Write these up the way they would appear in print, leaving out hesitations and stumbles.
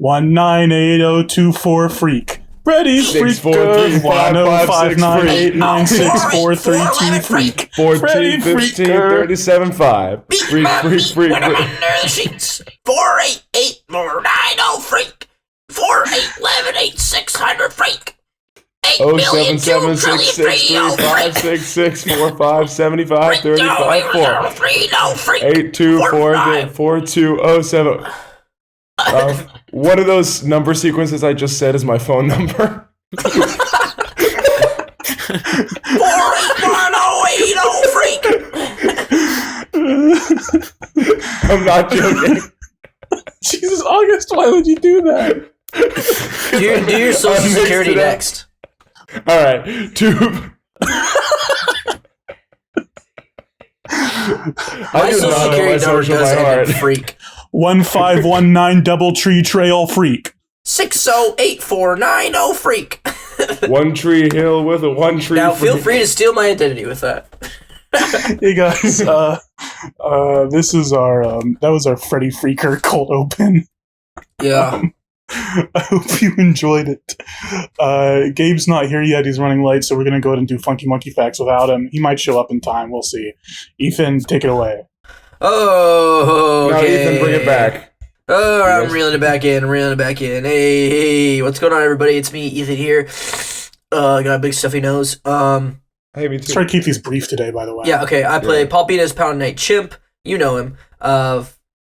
198024 freak. Freddy's Freak Good 1059896432 Freak. 14, 15, 37, 5. Freak. When I'm under the sheets. 488-490 Freak. 4811-8600 Freak. 877-663-565-35, 4 one of those number sequences I just said is my phone number. 48108 Freak. I'm not joking. Jesus, August, why would you do that? Do your social security next. All right, My social security number goes in Freak. 1519 Doubletree Trail Freak. 608490 Freak. One Tree Hill with a one tree. Now feel free to steal my identity with that. Hey guys, this is our that was our Freddy Freaker cold open. Yeah. I hope you enjoyed it. Gabe's not here yet. He's running late, so we're going to go ahead and do Funky Monkey Facts without him. He might show up in time. We'll see. Ethan, take it away. Oh, okay. No, Ethan, bring it back. Oh, I'm reeling it back in. Hey, what's going on, everybody? It's me, Ethan here. I got a big stuffy nose. Hey, me too. Let's try to keep these brief today, by the way. Yeah, okay. I play Paul Beenis, Pound Night Chimp. You know him.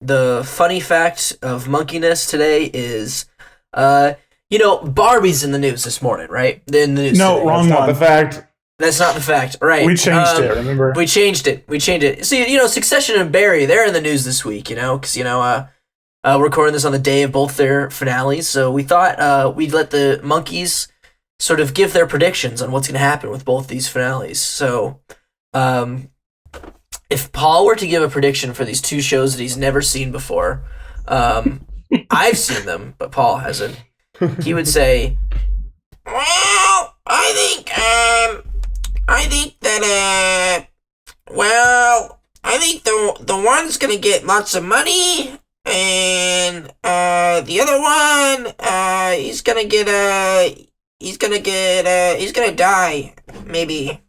The funny fact of monkeyness today is... Barbie's in the news this morning, right? In the news No, today. wrong That's one. not the fact. That's not the fact, right? We changed it, remember? We changed it. See, Succession and Barry, they're in the news this week, because, we're recording this on the day of both their finales, so we thought we'd let the monkeys sort of give their predictions on what's going to happen with both these finales. So, if Paul were to give a prediction for these two shows that he's never seen before, I've seen them, but Paul hasn't. He would say, "Well, I think the one's gonna get lots of money, and the other one, he's gonna die, maybe."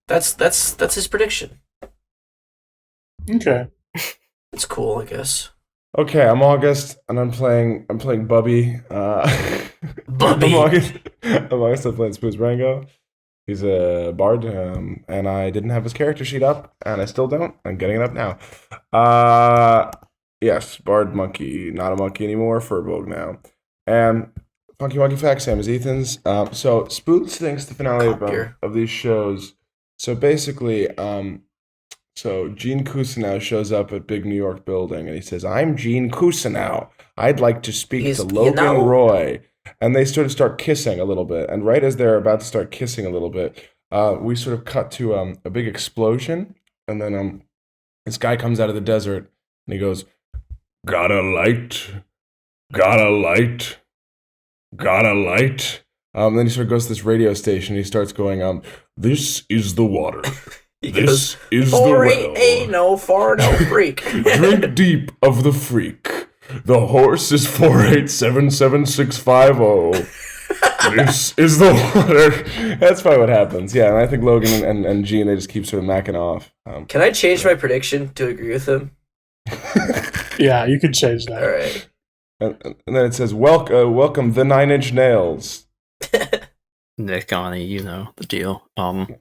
That's his prediction. Okay. It's cool, I guess. Okay, I'm August, and I'm playing Bubby. Bubby. I'm August. I'm playing Spoon's Rango. He's a bard, and I didn't have his character sheet up, and I still don't. I'm getting it up now. Yes, bard monkey, not a monkey anymore. Furbolg now. And Funky Monkey Facts, same as Ethan's. So Spoons thinks the finale of these shows. So basically, So Gene Cousineau shows up at big New York building, and he says, "I'm Gene Cousineau. I'd like to speak to Logan Roy." And they sort of start kissing a little bit. And right as they're about to start kissing a little bit, we sort of cut to a big explosion. And then this guy comes out of the desert, and he goes, "Got a light? Got a light? Got a light?" Then he sort of goes to this radio station. And he starts going, "This is the water." This is the well. 488-no Freak. Drink deep of the freak. The horse is 4877650. This is the water. That's probably what happens. Yeah, and I think Logan and Gene, they just keep sort of macking off. Can I change my prediction to agree with him? Yeah, you could change that. All right. And then it says, welcome the 9 Inch Nails. Nick, Aani, you know the deal. you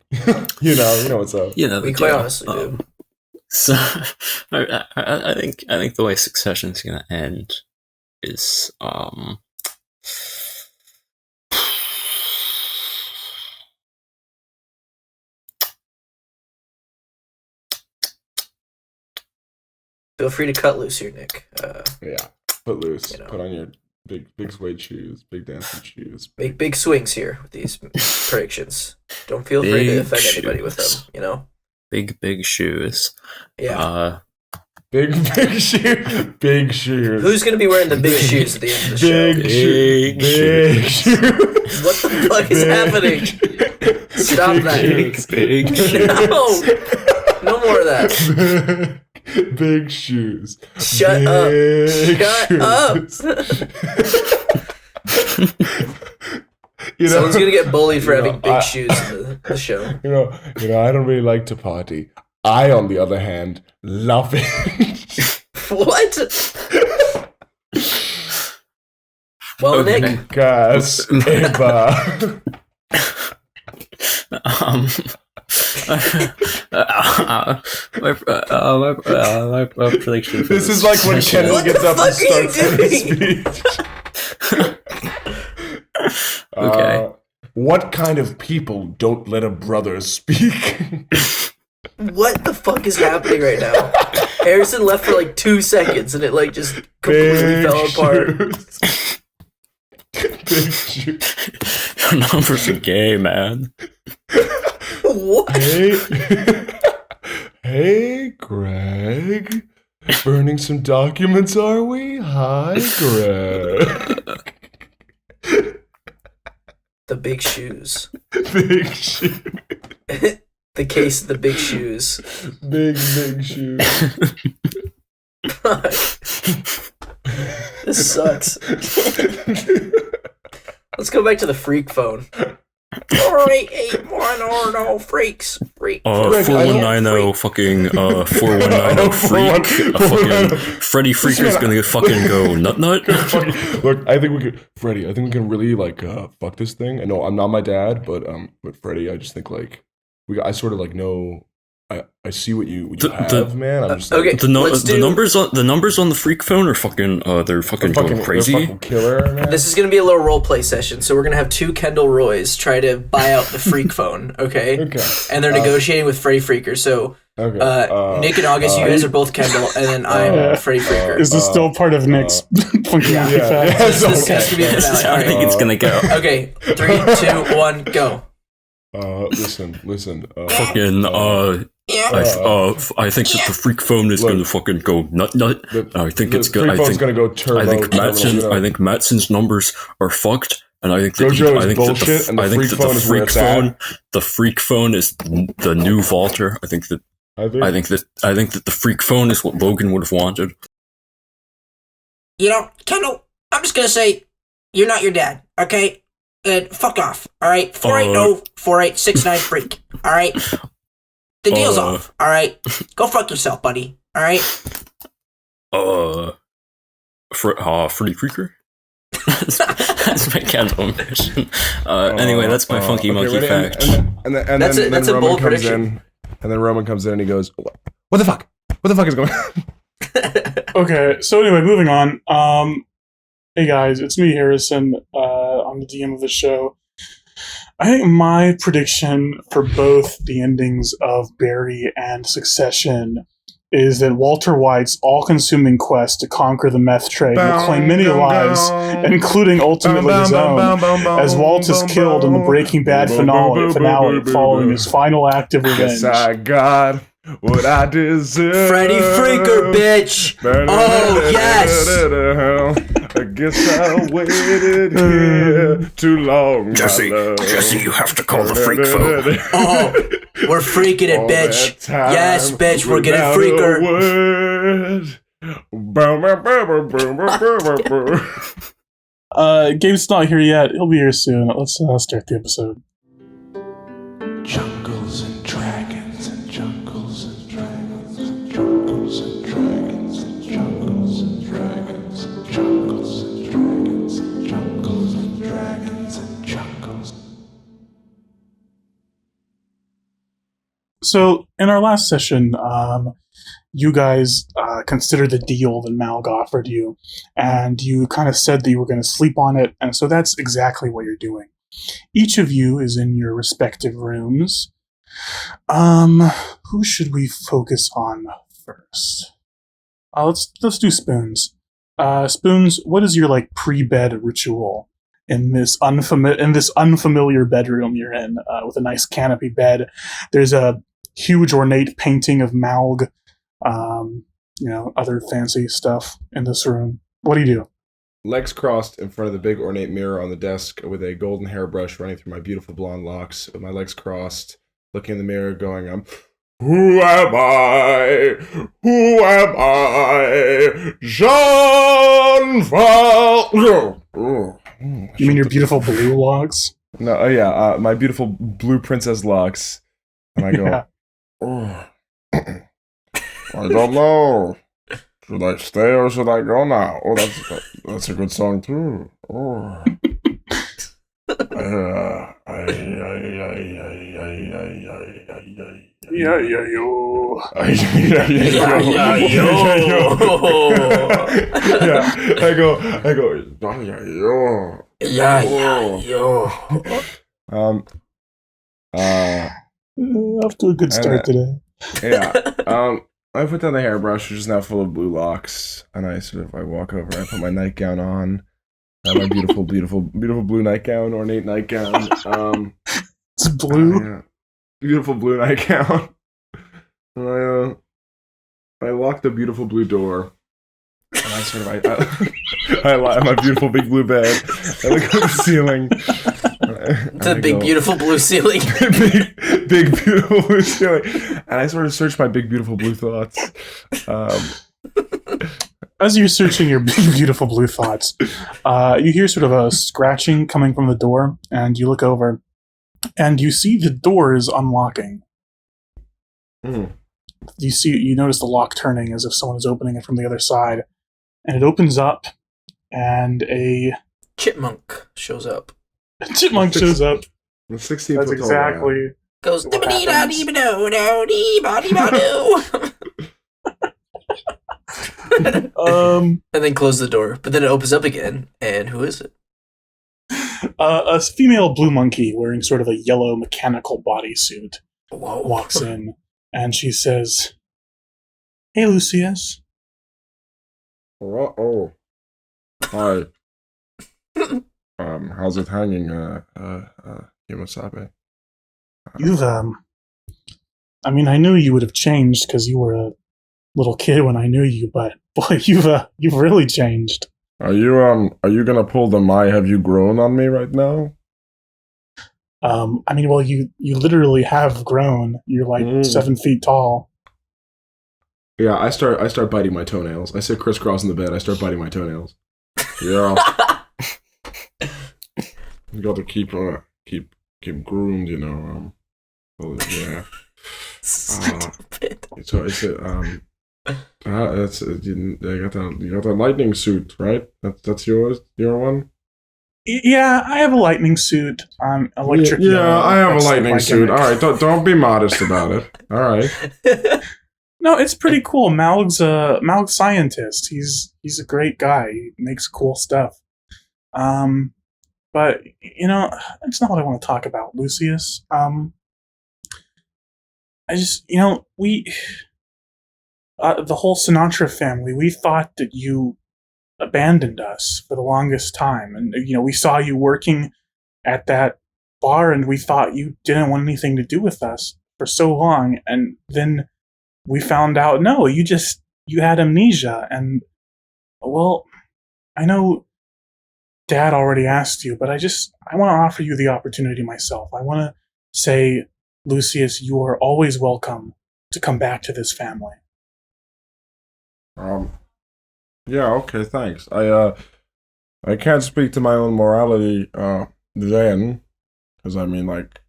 know what's up. You know the we deal. Quite honestly do. So, I think the way Succession's gonna end is Feel free to cut loose here, Nick. Yeah, put loose. Put on your big suede shoes, big dancing shoes. Big swings here with these predictions. Don't feel free to offend anybody with them, Big shoes. Yeah. Big shoes. Big shoes. Who's going to be wearing the big shoes at the end of the show? Big shoes. What the fuck is happening? Stop that. Big shoes. No more of that. Big shoes. Shut up. Shut up. Someone's gonna get bullied for having big shoes in the show. You know, I don't really like to party. I, on the other hand, love it. What? Well, Nick. Gas, Eva. My prediction for This is like when Kendall gets up and starts his speech. Okay. What kind of people don't let a brother speak? What the fuck is happening right now? Harrison left for like 2 seconds and it like just completely fell apart. Big shoes. Your numbers are gay, man. What? Hey, Greg. Burning some documents, are we? Hi, Greg. The big shoes. Big shoes. The case of the big shoes. Big shoes. This sucks. Let's go back to the freak phone. 4881 freaks. Freak. 4190 fucking 4190 freak. Fucking Freddy Freaker's gonna fucking go nut. Look, I think we could, Freddy. I think we can really like fuck this thing. I know I'm not my dad, but Freddy, I just think like I sort of like know. I see what you have, man. I'm just like, okay. The numbers on the freak phone are fucking they're fucking going crazy. They're fucking killer, man. This is gonna be a little role play session, so we're gonna have 2 Kendall Roys try to buy out the freak phone, okay? Okay. And they're negotiating with Freddy Freaker. So Nick and August, you guys are both Kendall, and then I'm Freddy Freaker. Is this still part of Nick's funky monkey fact? This has to be the finale. I think it's gonna go. Okay, 3, 2, 1, go. Listen. Fucking I think that the freak phone is gonna fucking go nut. I think it's good. I think gonna go turbo. I think Matson's numbers are fucked, and I think that the freak phone is the new Walter. I think that the freak phone is what Logan would have wanted. You know, Kendall, I'm just gonna say you're not your dad, okay? And fuck off, alright? 480-4869 freak, alright? The deal's off, alright? Go fuck yourself, buddy, alright? Freddy Freaker? That's my Kendall impression. Anyway, that's my funky monkey fact. And then a bold Roman comes prediction. in. And then Roman comes in and he goes, "What the fuck? What the fuck is going on?" Okay, so anyway, moving on. Hey guys, it's me, Harrison. I'm the DM of the show. I think my prediction for both the endings of Barry and Succession is that Walter White's all-consuming quest to conquer the meth trade will claim many lives, including ultimately his own, as Walt is killed in the Breaking Bad finale following his final act of revenge. Yes, I got what I deserve. Freddy Freaker, bitch! Oh, yes! I guess I waited here too long. Jesse, you have to call the freak phone. Oh, we're freaking it, bitch. Yes, bitch, we're getting freaker. Gabe's not here yet. He'll be here soon. Let's start the episode. Jungles and dragons and jungles and dragons and jungles and dragons and jungles and dragons and jungles and dragons and jungles and dragons and jungles. So, in our last session, you guys considered the deal that Malg offered you, and you kind of said that you were going to sleep on it, and so that's exactly what you're doing. Each of you is in your respective rooms. Who should we focus on first? Let's do Spoons. Spoons, what is your pre-bed ritual in this unfamiliar bedroom you're in with a nice canopy bed? There's a huge ornate painting of Malg, other fancy stuff in this room. What do you do? Legs crossed in front of the big ornate mirror on the desk with a golden hairbrush running through my beautiful blonde locks, with my legs crossed, looking in the mirror going, Who am I? Who am I? Jean Val. You mean your beautiful blue locks? No, yeah, my beautiful blue princess locks. And I go, Yeah. oh, I don't know. Should I stay or should I go now? Oh, that's a good song too. Oh. Yeah, yo. Yeah, I go, yo. Off to a good start today. Yeah. I put down the hairbrush, which is now full of blue locks, and I walk over, I put my nightgown on, my beautiful blue nightgown, ornate nightgown. It's blue. Beautiful blue nightgown. And I lock the beautiful blue door, and I lie on my beautiful big blue bed. I look at the ceiling. The big beautiful blue ceiling. big beautiful blue ceiling, and I sort of search my big beautiful blue thoughts. As you're searching your big beautiful blue thoughts, you hear sort of a scratching coming from the door, and you look over, and you see the door is unlocking. You notice the lock turning as if someone is opening it from the other side, and it opens up, and a chipmunk shows up. Chipmunk shows up. 16 That's foot tall exactly. Goes. what happens. And then close the door. But then it opens up again, and who is it? A female blue monkey wearing sort of a yellow mechanical bodysuit walks in, and she says, "Hey, Lucius." Oh. Hi. How's it hanging, Himasabe? You've, I mean, I knew you would have changed because you were a little kid when I knew you, but boy, you've really changed. Are you gonna pull the "my have you grown" on me right now? I mean, well, you literally have grown. You're like 7 feet tall. Yeah, I start biting my toenails. I sit crisscross in the bed. I start biting my toenails. Yeah. You got to keep groomed, you know. Yeah. Stupid. So it's you got that lightning suit, right? That's yours. Your one. Yeah, I have a lightning suit. Electric. Yeah, yellow. I have That's a like lightning my suit. gimmick. All right, don't be modest about it. All right. No, it's pretty cool. Malg's a scientist. He's a great guy. He makes cool stuff. But that's not what I want to talk about, Lucius. I just we the whole Sinatra family. We thought that you abandoned us for the longest time, and we saw you working at that bar, and we thought you didn't want anything to do with us for so long, and then we found out no, you had amnesia, and well, I know Dad already asked you, but I want to offer you the opportunity myself. I want to say, Lucius, you are always welcome to come back to this family. Yeah, okay, thanks. I can't speak to my own morality then, because I mean, like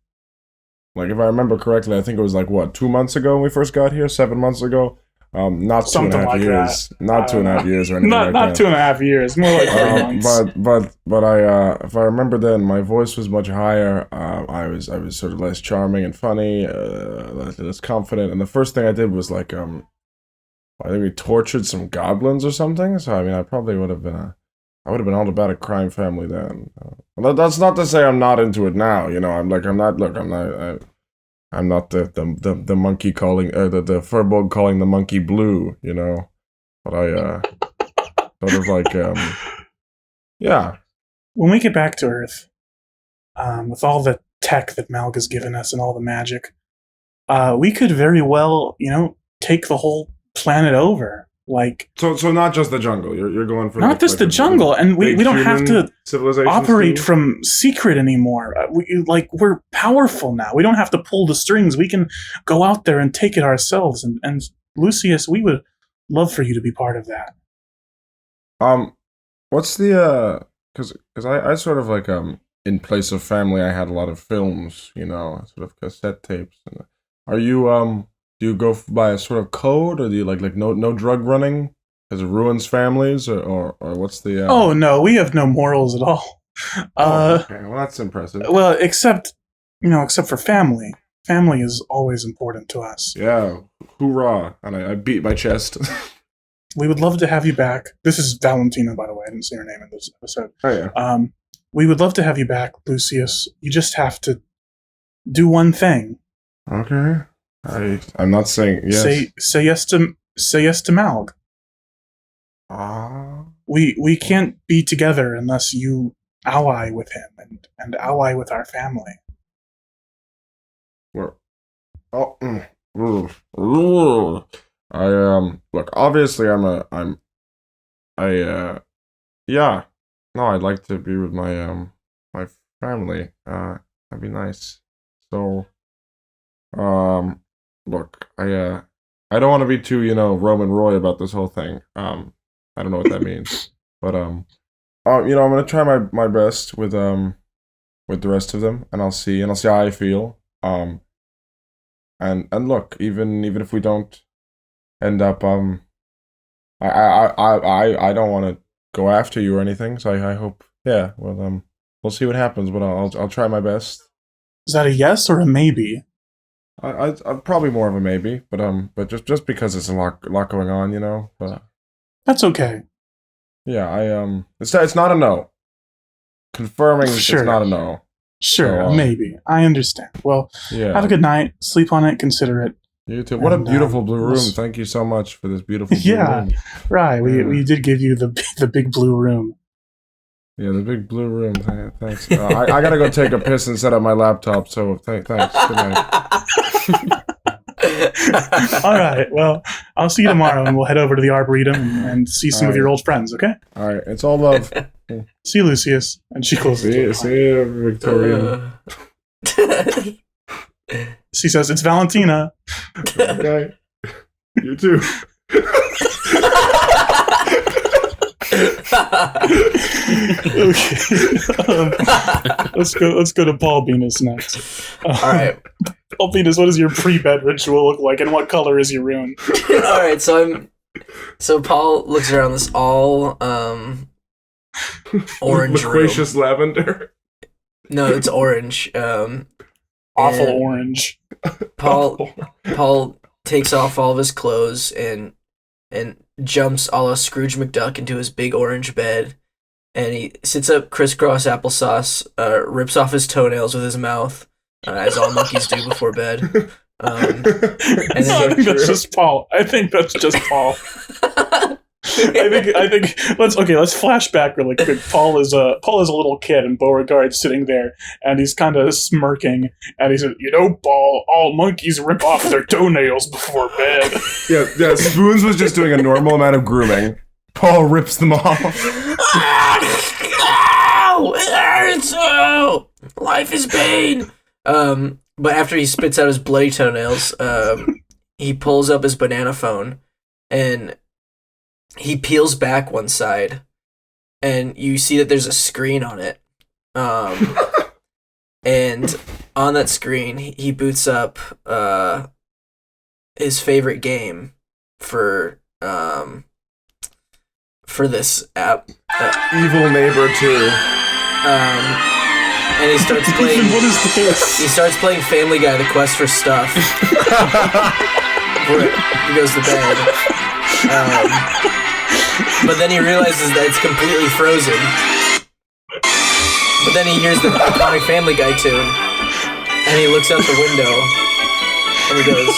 if I remember correctly, I think it was like what, 2 months ago when we first got here, 7 months ago. Not Something 2.5 like years. that. Not 2.5 years or anything like that. Not 2.5 years, more like 3 months. But I if I remember then, my voice was much higher. I was sort of less charming and funny, less confident. And the first thing I did was like I think we tortured some goblins or something. So I mean, I probably would have been all about a crime family then. Well, that's not to say I'm not into it now. I'm not the monkey calling the furball calling the monkey blue, But I sort of like yeah. When we get back to Earth, with all the tech that Malg has given us and all the magic, we could very well, take the whole planet over. Like, so not just the jungle. You're going for not just the jungle, and we don't have to operate from secret anymore. We're powerful now. We don't have to pull the strings. We can go out there and take it ourselves. And Lucius, we would love for you to be part of that. What's the because I sort of like in place of family, I had a lot of films, sort of cassette tapes. Are you do you go by a sort of code, or do you like no drug running because it ruins families, or what's the? Oh no, we have no morals at all. Okay, well that's impressive. Well, except for family. Family is always important to us. Yeah, hoorah! And I beat my chest. We would love to have you back. This is Valentina, by the way. I didn't say her name in this episode. Oh yeah. We would love to have you back, Lucius. You just have to do one thing. Okay. I'm not saying yes. Say yes to Malg. We can't be together unless you ally with him and ally with our family. Well, look, obviously yeah. No, I'd like to be with my my family. That'd be nice. So look, I don't want to be too, Roman Roy about this whole thing. I don't know what that means. But I'm gonna try my best with the rest of them, and I'll see how I feel. And look, even if we don't end up I don't want to go after you or anything, so I hope we'll see what happens, but I'll try my best. Is that a yes or a maybe? I'm probably more of a maybe, but just because it's a lot going on, but that's okay. Yeah, it's not a no. Confirming sure. It's not a no. Sure, so, maybe. I understand. Well, have a good night. Sleep on it. Consider it. You too. What a beautiful blue room. Thank you so much for this beautiful blue room. Right. We did give you the big blue room. Yeah, the big blue room. Thanks. I gotta go take a piss and set up my laptop, so thanks. Good night. All right. Well, I'll see you tomorrow, and we'll head over to the Arboretum and see some of your old friends, okay? All right. It's all love. See you, Lucius. And she closes. See you, Victoria. She says, it's Valentina. Okay. You too. Okay. Let's go to Paul Beenis next. All right. Paul Beenis, what does your pre-bed ritual look like, and what color is your room? All right, so Paul looks around this all orange loquacious room. Lavender. No, it's orange. Awful orange. Paul takes off all of his clothes and jumps a la Scrooge McDuck into his big orange bed, and he sits up crisscross applesauce, rips off his toenails with his mouth, as all monkeys do before bed. And then I think that's just Paul. I think let's flash back really quick. Paul is a little kid, and Beauregard's sitting there, and he's kind of smirking, and he said, Paul, all monkeys rip off their toenails before bed. Yeah, Spoons was just doing a normal amount of grooming. Paul rips them off. Ow! It hurts! Oh! Life is pain! But after he spits out his bloody toenails, he pulls up his banana phone, and he peels back one side, and you see that there's a screen on it. And on that screen, he boots up his favorite game for this app, Evil Neighbor 2. And he starts playing. What is this? He starts playing Family Guy: The Quest for Stuff. Before he goes to bed. But then he realizes that it's completely frozen. But then he hears the iconic Family Guy tune, and he looks out the window, and he goes,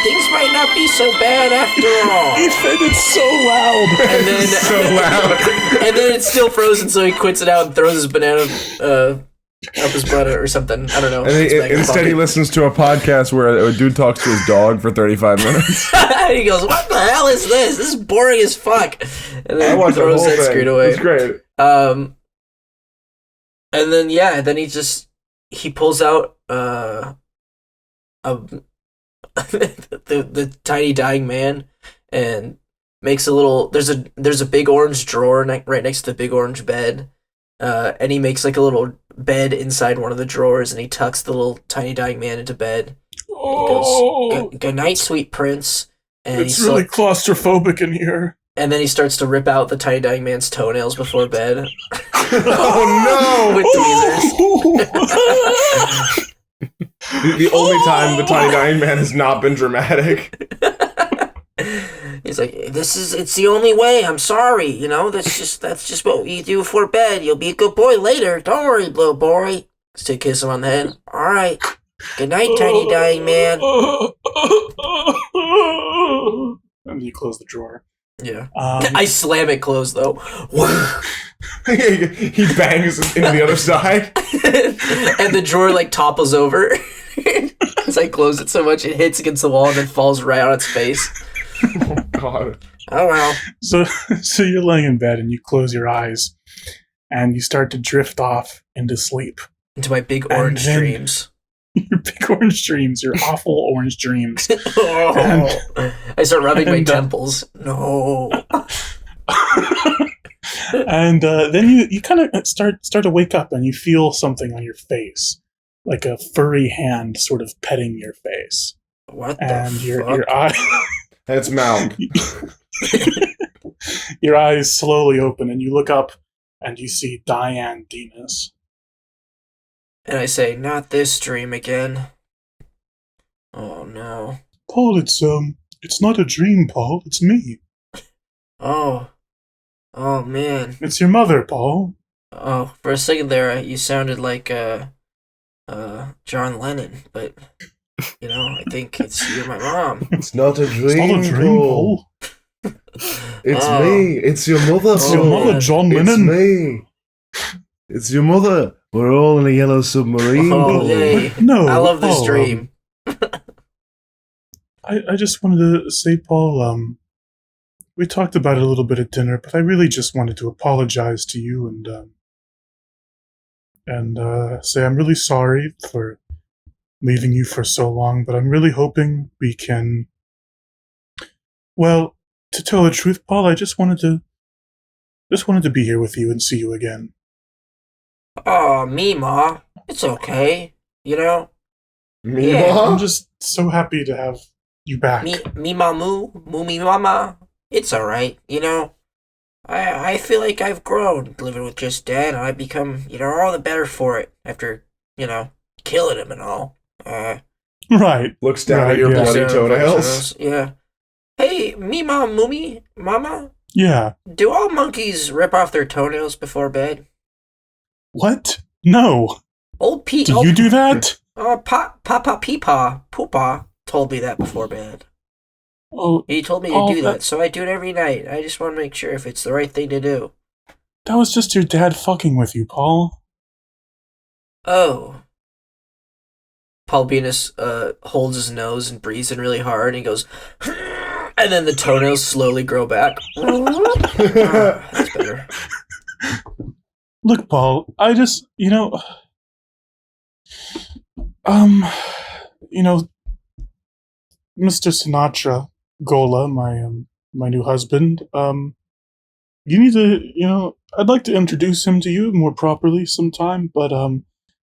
things might not be so bad after all. Ethan, it's so loud. And then so loud. And then it's still frozen, so he quits it out and throws his banana Help his blood or something. I don't know. And instead he listens to a podcast where a dude talks to his dog for 35 minutes. He goes, "What the hell is this? This is boring as fuck." And then he throws that screen away. It's great. And then he pulls out the tiny dying man and makes a little. There's a big orange drawer right next to the big orange bed. And he makes like a little bed inside one of the drawers, and he tucks the little tiny dying man into bed. Oh, he goes, "Good night, sweet prince." And it's really claustrophobic in here. And then he starts to rip out the tiny dying man's toenails before bed. Oh no! With tweezers. The only time the tiny dying man has not been dramatic. He's like, it's the only way. I'm sorry, that's just what you do before bed. You'll be a good boy later. Don't worry, little boy. Still kiss him on the head. All right. Good night, tiny dying man. And you close the drawer. Yeah. I slam it closed though. He bangs into the other side. And the drawer like topples over. Because I close it so much it hits against the wall and then falls right on its face. Oh god. Oh well. So you're laying in bed and you close your eyes and you start to drift off into sleep. Into my big orange dreams. Your big orange dreams, your awful orange dreams. I start rubbing my temples. No. And then you kind of start to wake up and you feel something on your face, like a furry hand sort of petting your face. What and the your eye. That's Malg. Your eyes slowly open and you look up and you see Diane Beenis. And I say, "Not this dream again." Oh no. Paul, it's not a dream, Paul. It's me. Oh man. It's your mother, Paul. Oh, for a second there, you sounded like John Lennon, but I think you're my mom. It's not a dream. It's not a dream, Paul. It's me. It's your mother. It's your mother, John Lennon. It's me. It's your mother. We're all in a yellow submarine. Oh, yay. No, I love this Paul, dream. I just wanted to say, Paul, we talked about it a little bit at dinner, but I really just wanted to apologize to you and say I'm really sorry for leaving you for so long, but I'm really hoping we can... Well, to tell the truth, Paul, I just wanted to be here with you and see you again. Oh, me, Ma. It's okay. Me, Yeah. Ma? I'm just so happy to have you back. Me, Ma, moo, me, mama. It's alright, I feel like I've grown living with just Dad, and I've become, all the better for it after, killing him and all. Right. Looks down Right, at your yeah. bloody toenails. Yeah. Hey, me, Mom, Moomy, Mama, Yeah. do all monkeys rip off their toenails before bed? What? No. Old Pete. Do you do that? Papa Peepaw, Poopa told me that before bed. Oh, He told me to do that, so I do it every night. I just want to make sure if it's the right thing to do. that was just your dad fucking with you, Paul. Oh. Paul Beenis holds his nose and breathes in really hard, and he goes, and then the toenails slowly grow back. That's better. Look, Paul, I just, Mr. Sinatra, Gola, my new husband, you need to, I'd like to introduce him to you more properly sometime, but,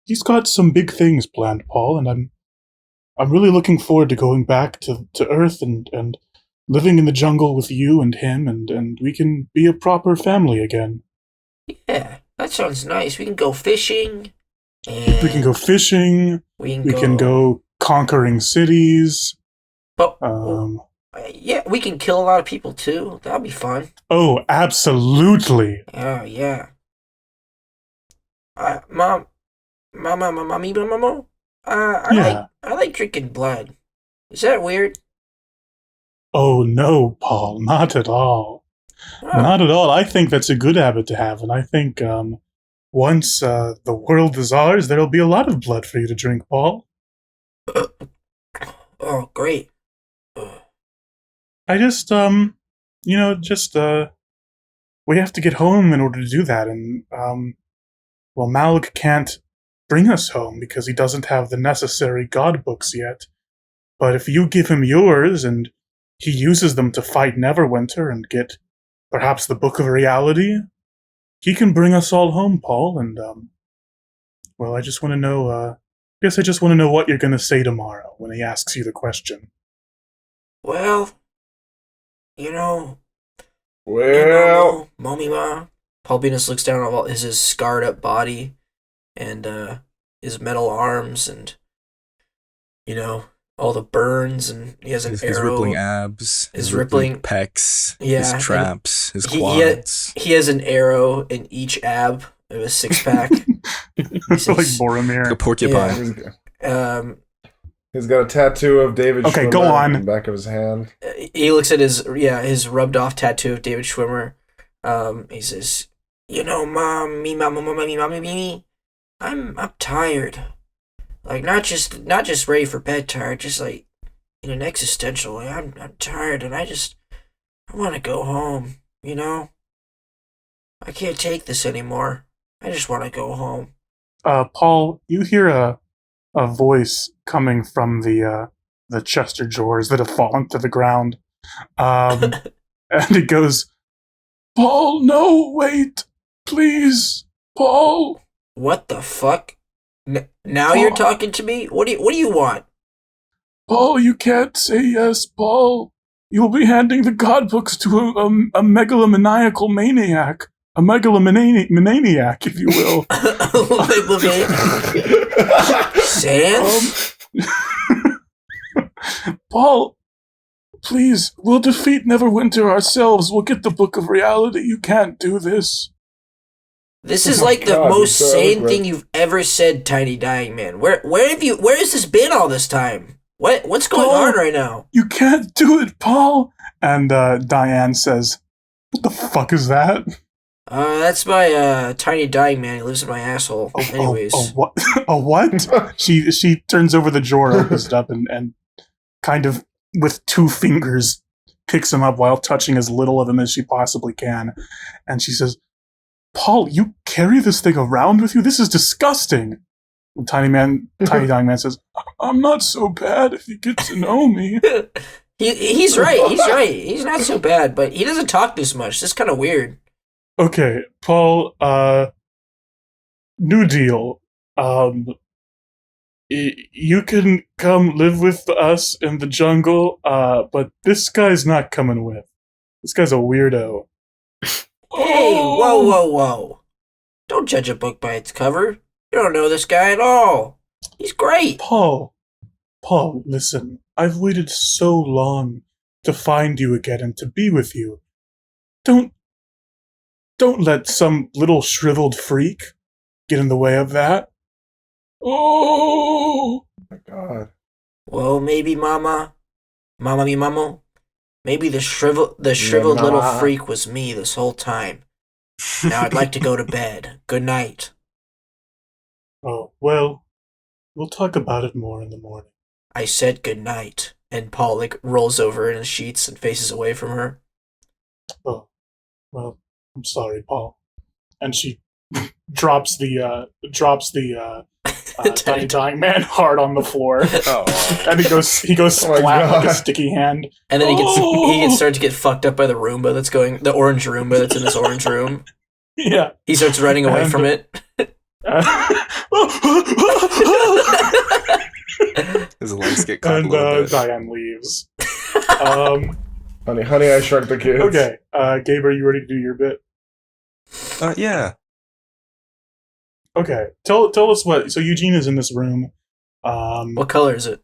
he's got some big things planned, Paul, and I'm really looking forward to going back to Earth and living in the jungle with you and him, and we can be a proper family again. Yeah, that sounds nice. We can go fishing. We can go fishing. We can go conquering cities. But, Yeah, we can kill a lot of people too. That'll be fun. Oh, absolutely. Oh, yeah. Mom. Mommy. I like drinking blood. Is that weird? Oh, no, Paul, not at all. Oh. Not at all. I think that's a good habit to have, and I think once the world is ours, there'll be a lot of blood for you to drink, Paul. Oh, great. I just, we have to get home in order to do that, and, well, Malg can't bring us home because he doesn't have the necessary god books yet. But if you give him yours and he uses them to fight Neverwinter and get perhaps the Book of Reality, he can bring us all home, Paul, and, well, I just want to know, I just want to know what you're going to say tomorrow when he asks you the question. Well, you know... Well... Mommy Ma. Paul Beenis looks down at his scarred up body and his metal arms and, all the burns, and he has an arrow. His rippling abs. His rippling pecs. Yeah, his traps. His quads. He has an arrow in each ab of his six-pack. It's like Boromir. Like a porcupine. Yeah. He's got a tattoo of David Okay, Schwimmer go on. on the back of his hand. He looks at his rubbed off tattoo of David Schwimmer. He says, Mom, I'm tired. Like, not just ready for bed tired, just like in an existential way. I'm tired, and I want to go home, I can't take this anymore. I just want to go home. Paul, you hear a voice coming from the Chester drawers that have fallen to the ground. And it goes, Paul, no, wait, please, Paul. What the fuck? Now Paul. You're talking to me? What do you want? Paul, you can't say yes, Paul. You'll be handing the god books to a megalomaniacal maniac. A megalomaniac, if you will. Sans? Paul, please, we'll defeat Neverwinter ourselves. We'll get the Book of Reality. You can't do this. This is like the most sane thing you've ever said, Tiny Dying Man. Where has this been all this time? What's going on right now? You can't do it, Paul. And Diane says, "What the fuck is that?" That's my Tiny Dying Man. He lives in my asshole. Anyways. What? A what? She turns over the drawer, opens it up, and kind of with two fingers picks him up while touching as little of him as she possibly can. And she says, Paul, you carry this thing around with you? This is disgusting. And Tiny Dying Man says, I'm not so bad if you get to know me. He's right. He's not so bad, but he doesn't talk this much. This is kind of weird. Okay, Paul, new deal. You can come live with us in the jungle, but this guy's not coming with. This guy's a weirdo. Hey, whoa. Don't judge a book by its cover. You don't know this guy at all. He's great. Paul, listen. I've waited so long to find you again and to be with you. Don't let some little shriveled freak get in the way of that. Oh my God. Well, maybe Mama, maybe the shriveled little freak was me this whole time. Now I'd like to go to bed. Good night. Oh, well, we'll talk about it more in the morning. I said good night, and Paul rolls over in his sheets and faces away from her. Oh, well, I'm sorry, Paul. And she drops the Tiny Dying Man hard on the floor. Oh. And he goes splat like a sticky hand. And then he starts to get fucked up by the orange Roomba that's in this orange room. Yeah. He starts running away from it. His legs get caught a little bit. Diane leaves. Honey, I Shrunk the Kids. Okay, Gabe, are you ready to do your bit? Yeah. Okay, tell us what. So Eugene is in this room. What color is it?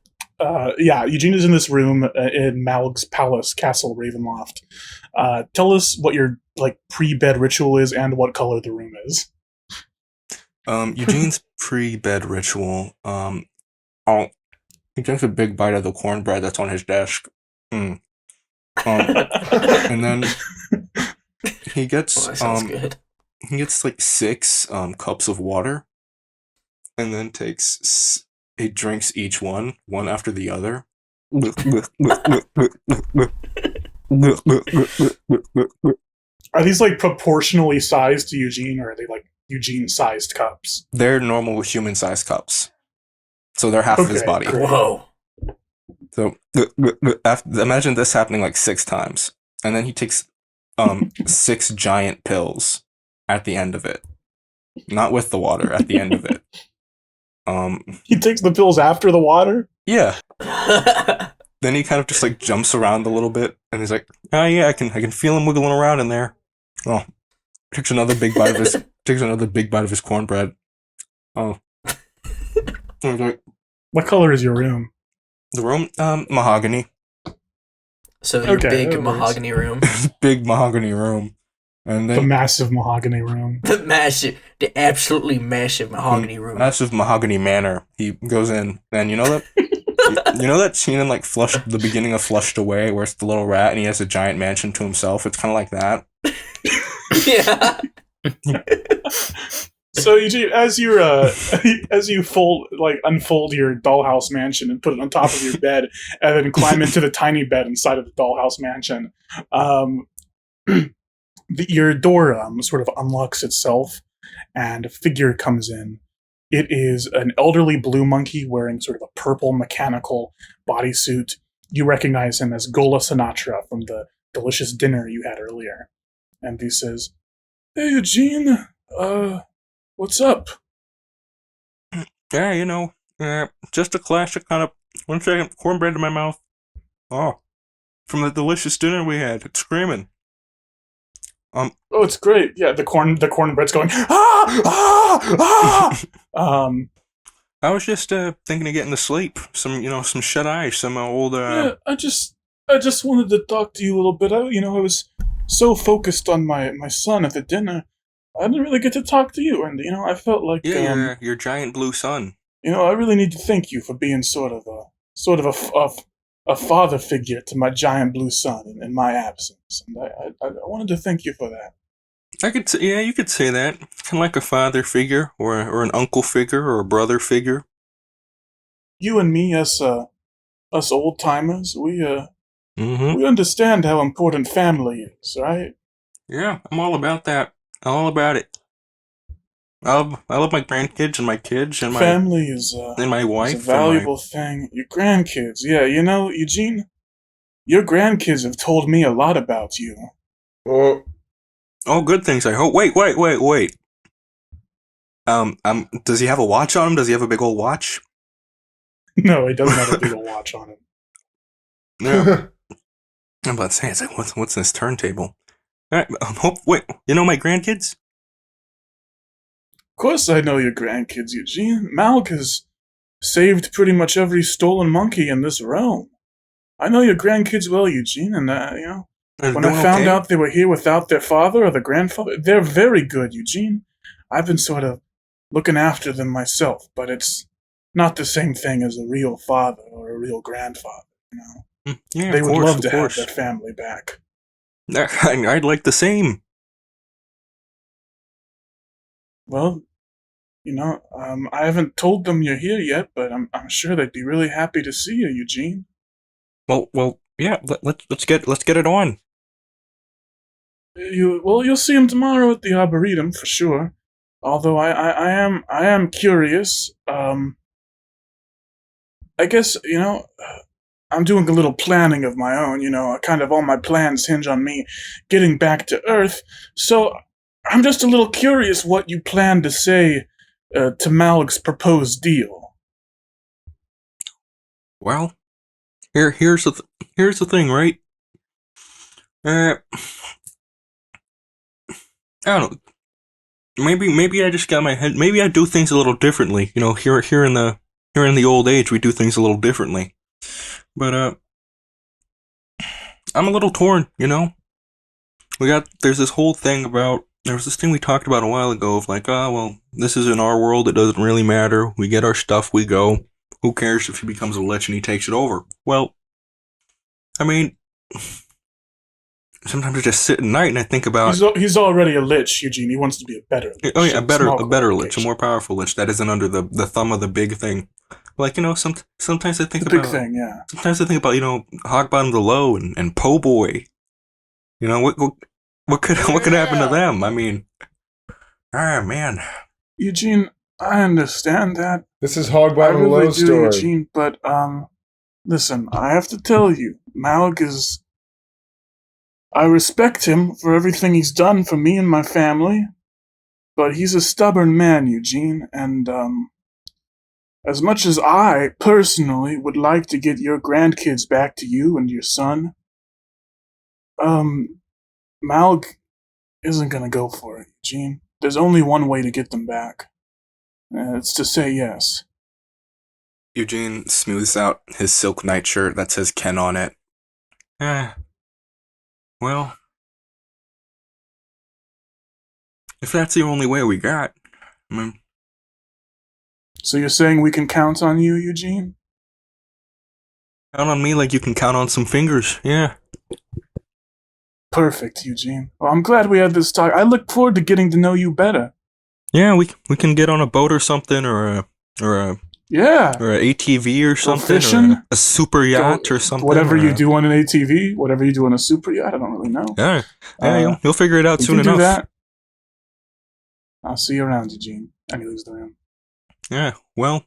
Eugene is in this room in Malg's palace, Castle Ravenloft. Tell us what your pre-bed ritual is and what color the room is. Eugene's pre-bed ritual. He takes a big bite of the cornbread that's on his desk. And then he gets that sounds good. he gets like 6 cups of water, and then he drinks each one after the other. Are these like proportionally sized to Eugene, or are they like Eugene-sized cups? They're normal human-sized cups, so they're half of his Okay, body. great. Whoa. So imagine this happening like 6 times, and then he takes 6 giant pills at the end of it, not with the water. At the end of it, He takes the pills after the water? yeah. Then he kind of just like jumps around a little bit, and he's like, "Oh yeah, I can feel him wiggling around in there." Oh, takes another big bite of his cornbread. Oh, the What color is your room? room, mahogany, So your Okay, big that works. mahogany room. big mahogany room, and The then massive mahogany room. The absolutely massive mahogany room. massive mahogany manor. He goes in, and you know that. You know that scene in like the beginning of Flushed Away, where it's the little rat and he has a giant mansion to himself. It's kind of like that. Yeah. So Eugene, as you unfold your dollhouse mansion and put it on top of your bed, and then climb into the tiny bed inside of the dollhouse mansion, your door sort of unlocks itself, and a figure comes in. It is an elderly blue monkey wearing sort of a purple mechanical bodysuit. You recognize him as Gola Sinatra from the delicious dinner you had earlier. And he says, "Hey, Eugene, what's up?" Yeah, you know, just a classic kind of 1 second cornbread in my mouth. Oh, from the delicious dinner we had. It's screaming. Oh, it's great. Yeah, the cornbread's going, ah, ah, ah. I was just thinking of getting to sleep. Some shut eye, some old. Yeah, I just wanted to talk to you a little bit. I was so focused on my son at the dinner, I didn't really get to talk to you, and I felt like your giant blue sun. I really need to thank you for being sort of a father figure to my giant blue son in my absence, and I wanted to thank you for that. You could say that. Kind of like a father figure, or an uncle figure, or a brother figure. You and me, us old timers, Mm-hmm. we understand how important family is, right? Yeah, I'm all about that. All about it. I love my grandkids and my kids and Family is my wife. it's a valuable thing. Your grandkids, yeah, Eugene, your grandkids have told me a lot about you. Oh, good things, I hope. Wait. Does he have a watch on him? Does he have a big old watch? No, he doesn't have a big old watch on him. No. I'm about to say, it's like, what's this turntable? All right, wait, my grandkids? Of course I know your grandkids, Eugene. Malg has saved pretty much every stolen monkey in this realm. I know your grandkids well, Eugene, and when I found out they were here without their father or the grandfather, they're very good, Eugene. I've been sort of looking after them myself, but it's not the same thing as a real father or a real grandfather, Yeah, they of would course, love to of have course. their family back. I'd like the same. Well, I haven't told them you're here yet, but I'm sure they'd be really happy to see you, Eugene. Well, yeah. Let's get it on. You'll see him tomorrow at the Arboretum for sure. Although I am curious. I guess I'm doing a little planning of my own. Kind of all my plans hinge on me getting back to Earth. So I'm just a little curious what you plan to say to Malg's proposed deal. Well, here's the thing, right? I don't know. Maybe I just got my head. Maybe I do things a little differently. Here in the old age, we do things a little differently. But I'm a little torn. There's this whole thing about. There was this thing we talked about a while ago of like, this is in our world. It doesn't really matter. We get our stuff. We go. Who cares if he becomes a lich and he takes it over? Well, I mean, sometimes I just sit at night and I think about. He's already a lich, Eugene. He wants to be a better lich. Oh yeah, a better lich, a more powerful lich that isn't under the thumb of the big thing. Like, sometimes I think the about big thing, yeah. Sometimes I think about Hogbottom the Low and Po Boy. What could happen to them? I mean, man. Eugene, I understand that. This is Hogbottom I really Low do, story. Eugene, but listen, I have to tell you, Malg is. I respect him for everything he's done for me and my family, but he's a stubborn man, Eugene, and as much as I personally would like to get your grandkids back to you and your son, Malg isn't gonna go for it, Eugene. There's only one way to get them back. It's to say yes. Eugene smooths out his silk nightshirt that says Ken on it. Well, if that's the only way we got, I mean. So you're saying we can count on you, Eugene? Count on me like you can count on some fingers, yeah. Perfect, Eugene. Well, I'm glad we had this talk. I look forward to getting to know you better. Yeah, we can get on a boat or something, or a ATV or something, fishing, or a super yacht or something. Whatever you do on an ATV, whatever you do on a super yacht, I don't really know. Yeah, you'll figure it out soon enough. Do that. I'll see you around, Eugene. And he leaves the room. Yeah, well,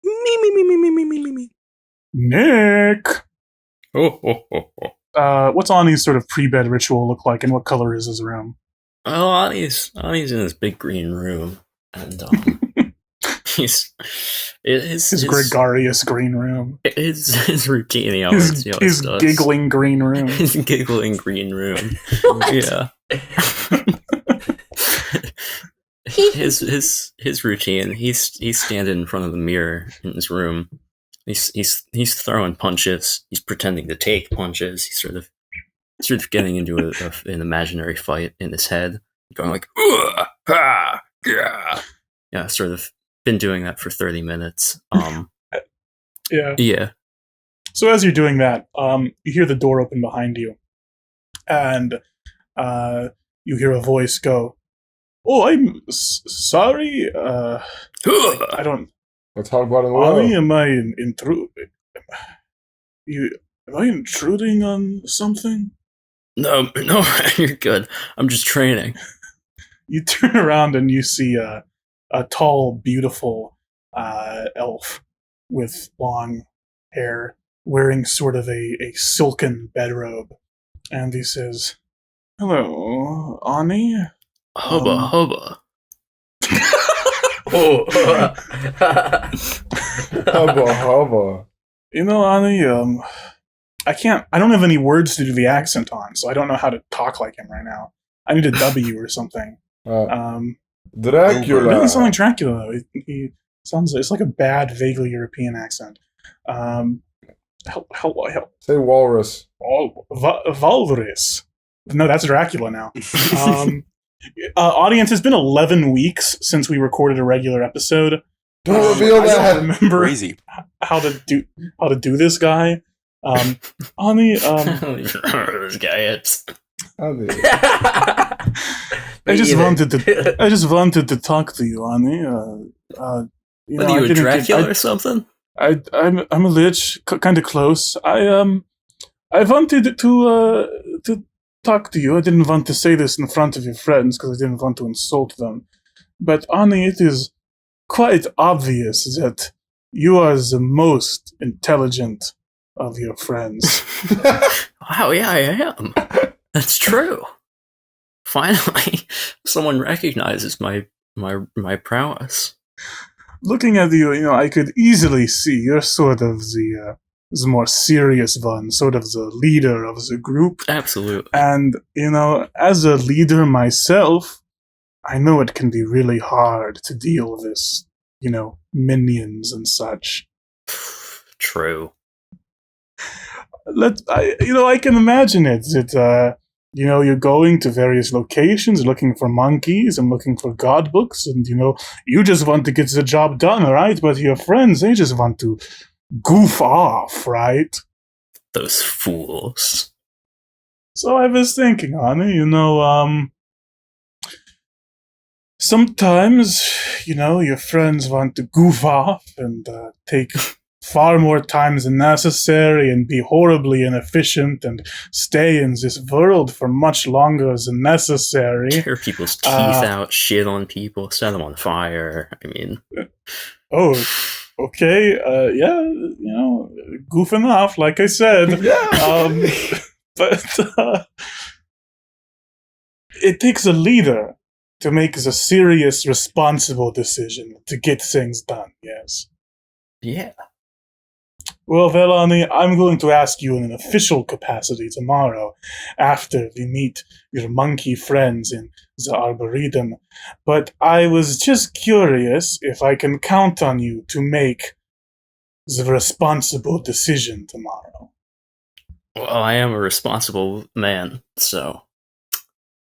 me. Nick! Oh. What's Aani's sort of pre-bed ritual look like, and what color is his room? Well, Aani's in this big green room, and his gregarious green room. His routine, he always his does. Giggling green room. His giggling green room. Yeah. his routine. He's standing in front of the mirror in his room. He's throwing punches. He's pretending to take punches. He's sort of getting into an imaginary fight in his head, going like, yeah, sort of been doing that for 30 minutes. Yeah. So as you're doing that, you hear the door open behind you, and you hear a voice go, "Oh, I'm sorry. I don't. Let's talk about it in the low. Am I intruding on something?" No, you're good. I'm just training. You turn around and you see a tall, beautiful elf with long hair, wearing sort of a silken bedrobe, and he says, "Hello, Aani." Hubba. Hubba. You know, Aani, I don't have any words to do the accent on, so I don't know how to talk like him right now. I need a W or something. Dracula. It doesn't sound like Dracula, though. He sounds, it's like a bad, vaguely European accent. Help. Say walrus. Valrus. No, that's Dracula now. Audience, it's been 11 weeks since we recorded a regular episode. Don't reveal that. I don't remember Crazy. how to do this guy. Aani, this guy is. I just wanted to talk to you, Aani. What are you, a Dracula or something? I'm a lich, kind of close. I wanted to talk to you. I didn't want to say this in front of your friends because I didn't want to insult them. But Aani, it is quite obvious that you are the most intelligent of your friends. Wow, yeah, I am. That's true. Finally, someone recognizes my prowess. Looking at you, I could easily see you're sort of the more serious one, sort of the leader of the group. Absolutely. And, as a leader myself, I know it can be really hard to deal with this, minions and such. True. I can imagine it. That, you're going to various locations looking for monkeys and looking for god books, and, you just want to get the job done, right? But your friends, they just want to goof off, right? Those fools. So I was thinking, Aani, sometimes, your friends want to goof off and take far more time than necessary and be horribly inefficient and stay in this world for much longer than necessary. Tear people's teeth out, shit on people, set them on fire. I mean... Oh, okay. Goofing off, like I said. Yeah. But it takes a leader to make the serious, responsible decision to get things done, yes. Yeah. Well, Aani, I'm going to ask you in an official capacity tomorrow after we meet your monkey friends in the Arboretum, but I was just curious if I can count on you to make the responsible decision tomorrow. Well, I am a responsible man, so...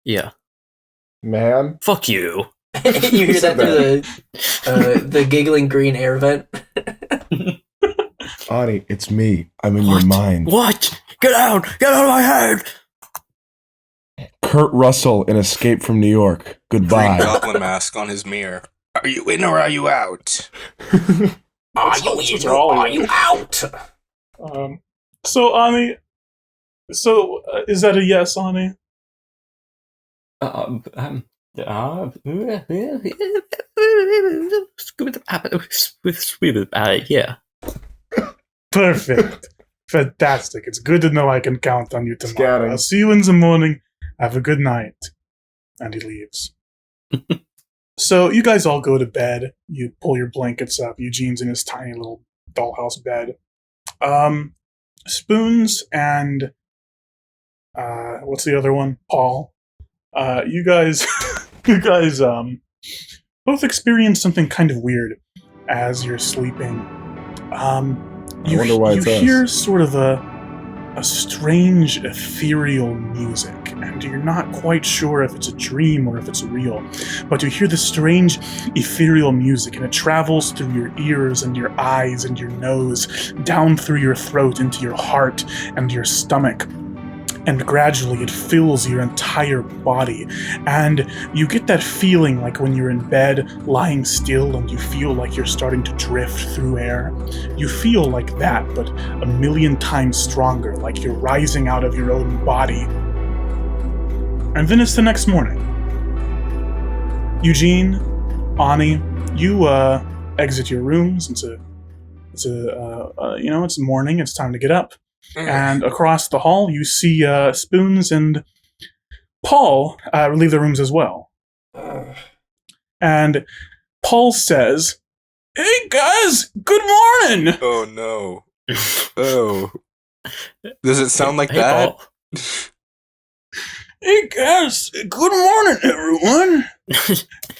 Yeah. Man. Fuck you. You hear that through the giggling green air vent. Aani, it's me. I'm in What? your mind. What? Get out! Get out of my head! Kurt Russell in Escape from New York. Green Goodbye. goblin mask on his mirror. Are you in or are you out? Are you in or are you out? So, Aani, is that a yes, Aani? Yeah. Perfect. Fantastic. It's good to know I can count on you tomorrow. Scouting. I'll see you in the morning. Have a good night. And he leaves. So you guys all go to bed. You pull your blankets up. Eugene's in his tiny little dollhouse bed. Spoons and what's the other one? Paul. You guys both experience something kind of weird as you're sleeping. I wonder why it's us. hear sort of a strange ethereal music, and you're not quite sure if it's a dream or if it's real, but you hear this strange ethereal music, and it travels through your ears and your eyes and your nose, down through your throat into your heart and your stomach. And gradually it fills your entire body. And you get that feeling like when you're in bed, lying still, and you feel like you're starting to drift through air. You feel like that, but a million times stronger, like you're rising out of your own body. And then it's the next morning. Eugene, Aani, you exit your rooms. It's morning, it's time to get up. And across the hall, you see Spoons and Paul leave the rooms as well. And Paul says, "Hey guys, good morning!" Oh no. Oh. Does it sound like Hey, that? Paul. Hey guys, good morning, everyone.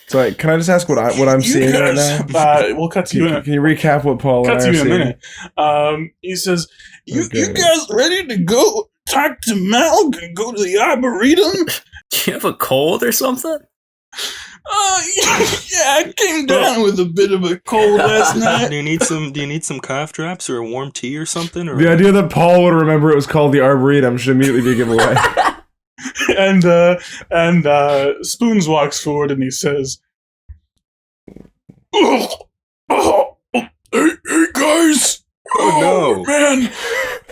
Sorry, can I just ask what I'm seeing right now? We'll cut to you in Can you recap what Paul and cut I to are you in a seeing? minute. He says, you Okay. guys ready to go talk to Malg and go to the Arboretum? Do you have a cold or something? Yeah, I came down with a bit of a cold last night. Do you need some cough drops or a warm tea or something? Or The idea that Paul would remember it was called the Arboretum should immediately be a giveaway. And Spoons walks forward and he says, hey guys! Oh, no. Man!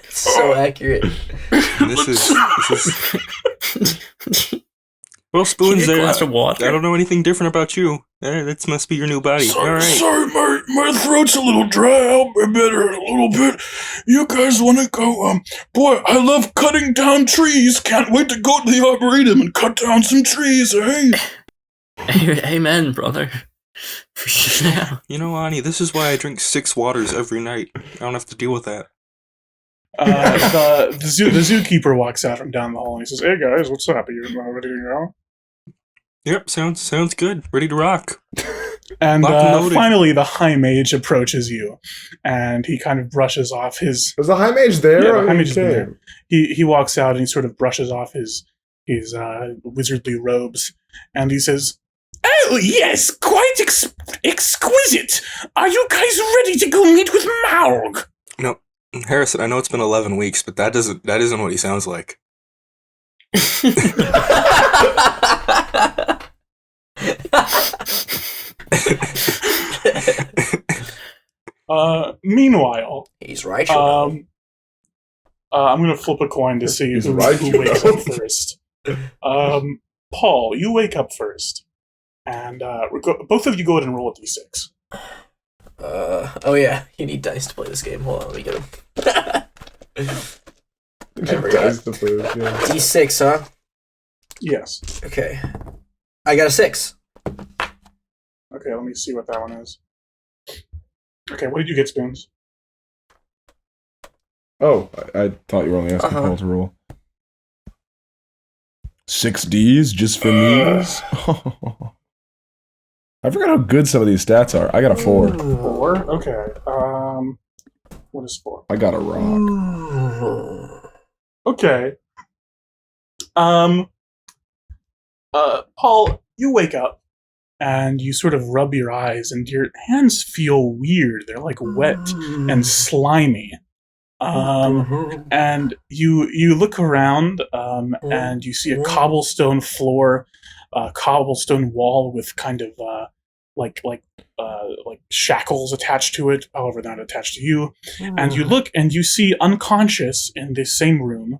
So accurate. this is Well, Spoons, Give me a there. glass of water. I don't know anything different about you. That must be your new body. All right. Sorry, my throat's a little dry. I'll be better in a little bit. You guys want to go? Boy, I love cutting down trees. Can't wait to go to the Arboretum and cut down some trees, eh? Amen, brother. Yeah. You know, Aani, this is why I drink 6 waters every night. I don't have to deal with that. The zookeeper walks out from down the hall and he says, "Hey guys, what's up? Are you ready to go?" Yep, sounds good. Ready to rock. And Locked and loaded. finally, the High Mage approaches you, and he kind of brushes off his. Was the High Mage there? Yeah, or the High he Mage is came? there. He walks out and he sort of brushes off his wizardly robes, and he says, "Oh yes, quite exquisite. Are you guys ready to go meet with Malg?" No, Harrison, I know it's been 11 weeks, but that isn't what he sounds like. Meanwhile, He's right. I'm gonna flip a coin to see He's who right, wakes up first. Paul, you wake up first, and both of you go ahead and roll a d6. Oh yeah, you need dice to play this game. Hold on, let me get them. D6, huh? Yes. Okay. I got a 6. Okay, let me see what that one is. Okay, what did you get, Spoons? Oh, I thought you were only asking Paul to roll. 6 Ds just for me's? I forgot how good some of these stats are. I got a 4. 4? Okay. What is 4? I got a rock. Okay. Paul, you wake up and you sort of rub your eyes and your hands feel weird. They're like wet and slimy. And you look around and you see a cobblestone floor, cobblestone wall with kind of like shackles attached to it, however not attached to you. And you look and you see unconscious in this same room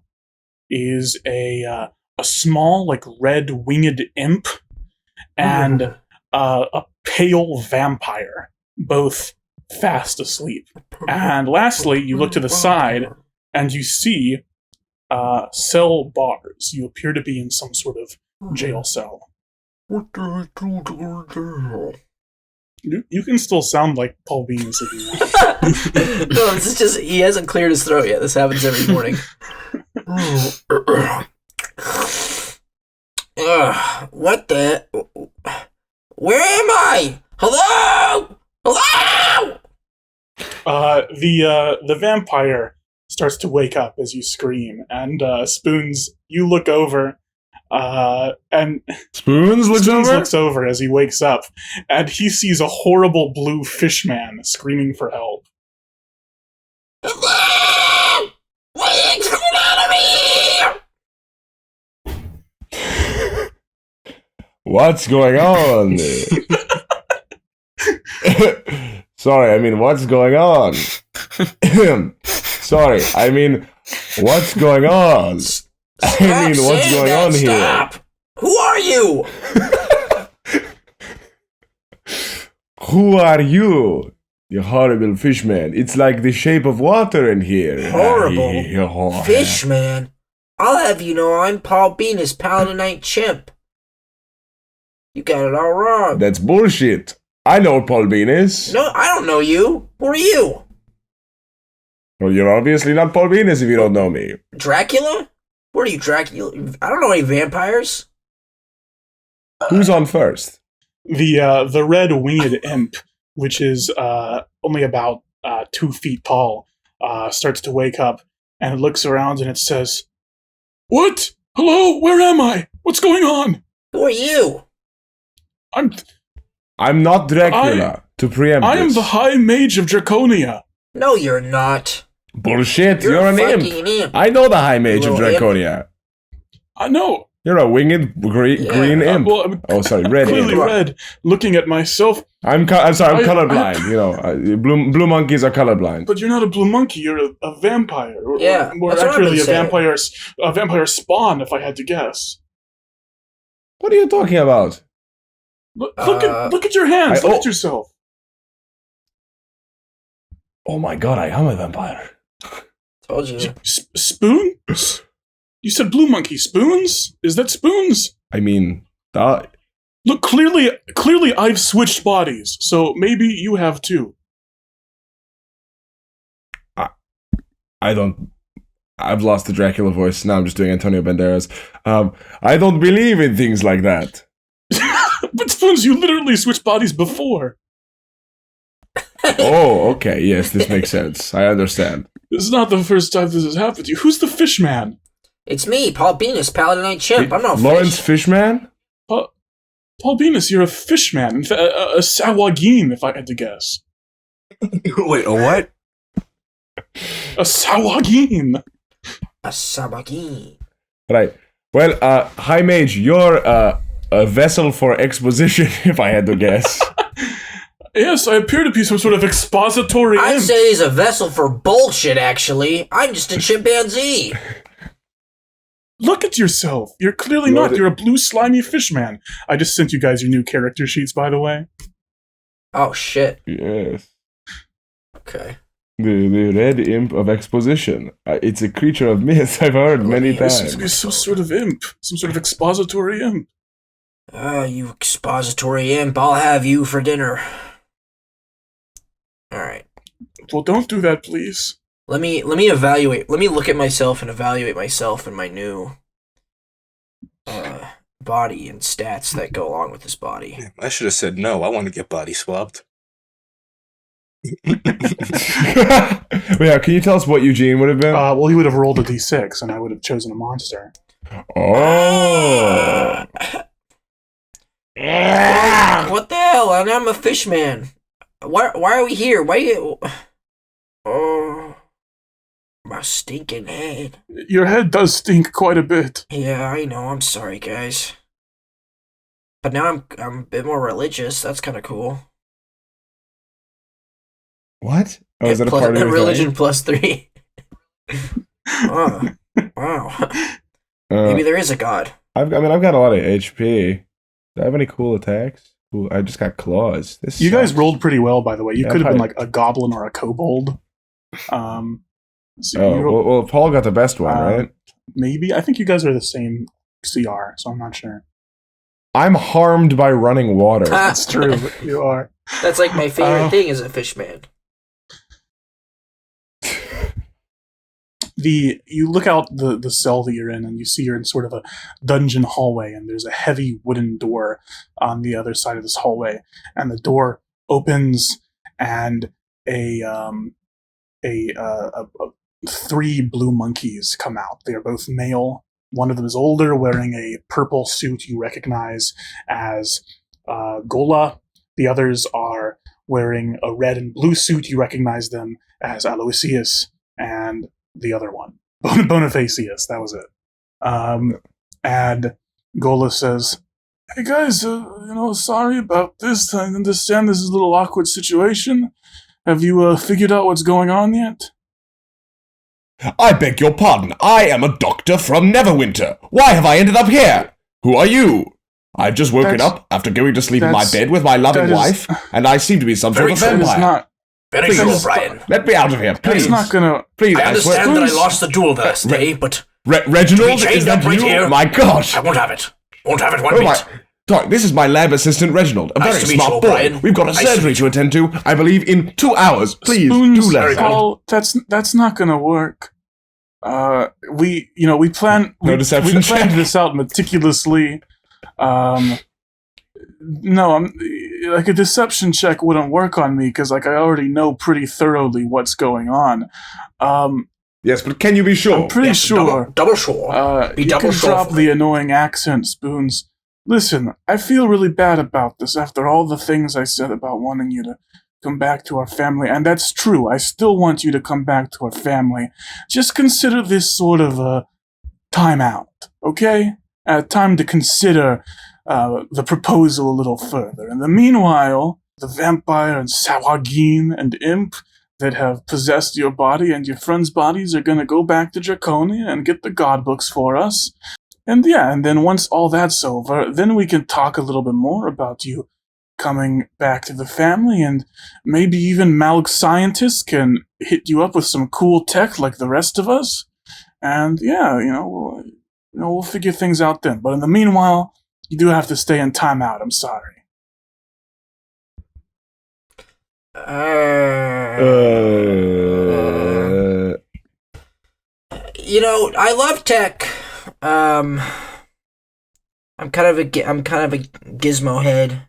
is a small like red winged imp and a pale vampire, both fast asleep. And lastly, you look to the side and you see cell bars. You appear to be in some sort of jail cell. You can still sound like Paul Beenis if you want. No, this is just he hasn't cleared his throat yet. This happens every morning. What the? Where am I? Hello? Hello? The vampire starts to wake up as you scream, and Spoons, you look over, and Spoons looks over as he wakes up, and he sees a horrible blue fish man screaming for help. Hello? What's coming out of me? What's going on? Sorry, I mean, what's going on? Sorry, I mean, what's going on? I mean, what's going on here? Who are you? Who are you? You horrible fishman. It's like the shape of water in here. Horrible fishman. I'll have you know I'm Paul Beenis, Paladin Knight Chimp. You got it all wrong. That's bullshit. I know Paul Beenis. No, I don't know you. Who are you? Well, you're obviously not Paul Beenis if you don't know me. Dracula? What are you, Dracula? I don't know any vampires. Who's on first? The red winged imp, which is only about 2 feet tall, starts to wake up and it looks around and it says, "What? Hello? Where am I? What's going on? Who are you? I'm not Dracula, to preempt I am this. the High Mage of Draconia." No, you're not. Bullshit, You're an imp. fucking imp. I know the High Mage of Little Draconia. I know. You're a winged green imp. Well, I'm Oh, sorry, red clearly imp. red. Looking at myself, I'm sorry, I'm I- colorblind. You know, blue monkeys are colorblind. but you're not a blue monkey. You're a vampire. Or Yeah, more that's what I've accurately, been saying. a vampire spawn, if I had to guess. What are you talking about? Look at your hands. Look at yourself. Oh my god, I am a vampire. Told you. Spoons? You said blue monkey. Spoons? Is that Spoons? I mean, Look, clearly I've switched bodies, so maybe you have too. I've lost the Dracula voice. Now I'm just doing Antonio Banderas. I don't believe in things like that. But Spoons, you literally switched bodies before. Oh, okay. Yes, this makes sense. I understand. This is not the first time this has happened to you. Who's the fish man? It's me, Paul Beenis, Paladin Knight Chimp. I'm no Lawrence fish. Fishman? Paul Beenis, you're a fish man. In fact, a sawagin, if I had to guess. Wait, a what? A sawagin. A sabagin. Right. Well, High Mage, you're a vessel for exposition, if I had to guess. Yes, I appear to be some sort of expository I'd imp. say he's a vessel for bullshit, actually. I'm just a chimpanzee. Look at yourself. You're clearly not. You're a blue slimy fish man. I just sent you guys your new character sheets, by the way. Oh, shit. Yes. Okay. The red imp of exposition. It's a creature of myth I've heard many This seems times. to be some sort of imp. Some sort of expository imp. You expository imp, I'll have you for dinner. Alright. Well, don't do that, please. Let me evaluate. Let me look at myself and evaluate myself and my new body and stats that go along with this body. I should have said no. I want to get body swapped. Yeah, can you tell us what Eugene would have been? Well, he would have rolled a d6, and I would have chosen a monster. Oh. What the hell? And I'm a fish man. Why are we here? Why you... Oh... My stinking head. Your head does stink quite a bit. Yeah, I know. I'm sorry, guys. But now I'm a bit more religious. That's kind of cool. What? Oh, is that a Plus- part of your religion thing? +3? Oh, wow. Maybe there is a god. I've got a lot of HP. Do I have any cool attacks? Cool. I just got claws. You guys rolled pretty well, by the way. You Yeah, could have been probably- like a goblin or a kobold. So Oh, you rolled- well, Paul got the best one, right? maybe. I think you guys are the same CR, so I'm not sure. I'm harmed by running water. That's true. You are. That's like my favorite thing as a fish man. You look out the cell that you're in, and you see you're in sort of a dungeon hallway, and there's a heavy wooden door on the other side of this hallway, and the door opens, and three blue monkeys come out. They are both male. One of them is older, wearing a purple suit you recognize as Gola. The others are wearing a red and blue suit. You recognize them as Aloysius and the other one, Bonifacius. That was it. And Gola says, "Hey guys, sorry about this. I understand this is a little awkward situation. Have you figured out what's going on yet?" I beg your pardon. I am a doctor from Neverwinter. Why have I ended up here? Who are you? I've just woken up after going to sleep in my bed with my loving wife, and I seem to be some sort of That is vampire. not. Very Please. true, Brian. Let me out of here, That's please. not gonna. Please, I understand swear. that I lost the duel the last day, but Reginald, To be chained is that up right you? here. My gosh. I won't have it. Won't have it one Oh bit. my. Sorry, this is my lab assistant, Reginald. A Nice very to meet you, smart boy. O'Brien. We've got a Nice to surgery meet to attend to, I believe, in 2 hours. Please, Spoons, do let us. Paul, that's not gonna work. We planned. No deception We planned check? this out meticulously. No, I'm like a deception check wouldn't work on me because I already know pretty thoroughly what's going on. Yes, but can you be sure? I'm pretty Yes, sure. Double sure. Be You double can sure drop for the me. annoying accent, Spoons. Listen, I feel really bad about this after all the things I said about wanting you to come back to our family, and that's true. I still want you to come back to our family. Just consider this sort of a timeout, okay? Time to consider the proposal a little further. In the meanwhile, the vampire and Sawagin and Imp that have possessed your body and your friends' bodies are going to go back to Draconia and get the god books for us. And then once all that's over, then we can talk a little bit more about you coming back to the family, and maybe even Malg scientists can hit you up with some cool tech like the rest of us. And we'll figure things out then. But in the meanwhile, you do have to stay in timeout. I'm sorry. I love tech. I'm kind of a gizmo head,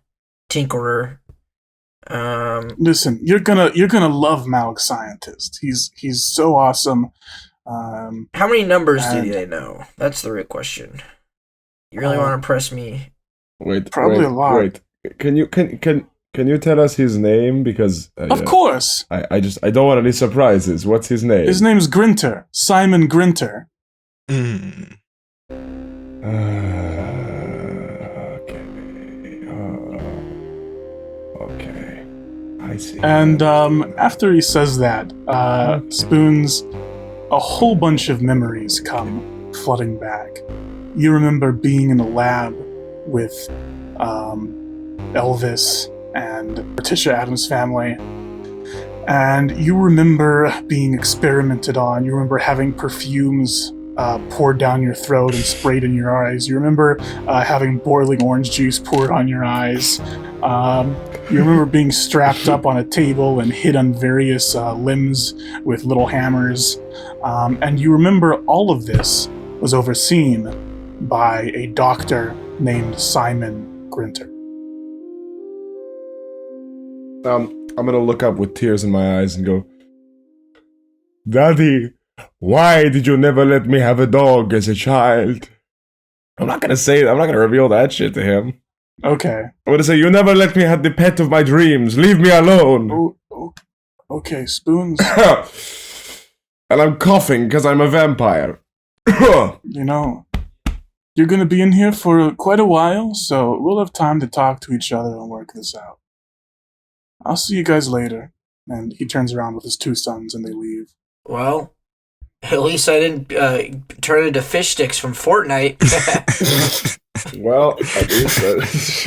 tinkerer. Listen, you're gonna love Malg scientist. He's so awesome. How many numbers do they know? That's the real question. You really want to press me? Probably a lot. Wait, can you tell us his name? Because Of course. I don't want any surprises. What's his name? His name's Grinter. Simon Grinter. Okay. Okay. I see. And after he says that, Spoons, a whole bunch of memories come flooding back. You remember being in the lab with Elvis and Patricia Adams' family. And you remember being experimented on. You remember having perfumes poured down your throat and sprayed in your eyes. You remember having boiling orange juice poured on your eyes. You remember being strapped up on a table and hit on various limbs with little hammers. And you remember all of this was overseen by a doctor named Simon Grinter. I'm gonna look up with tears in my eyes and go, Daddy, why did you never let me have a dog as a child? I'm not gonna reveal that shit to him. Okay. I'm gonna say, you never let me have the pet of my dreams. Leave me alone. Okay, Spoons. And I'm coughing because I'm a vampire. You know, you're gonna be in here for quite a while, so we'll have time to talk to each other and work this out. I'll see you guys later. And he turns around with his two sons and they leave. Well, at least I didn't turn into fish sticks from Fortnite. Well, at least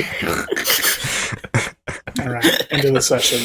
Alright, end of the session.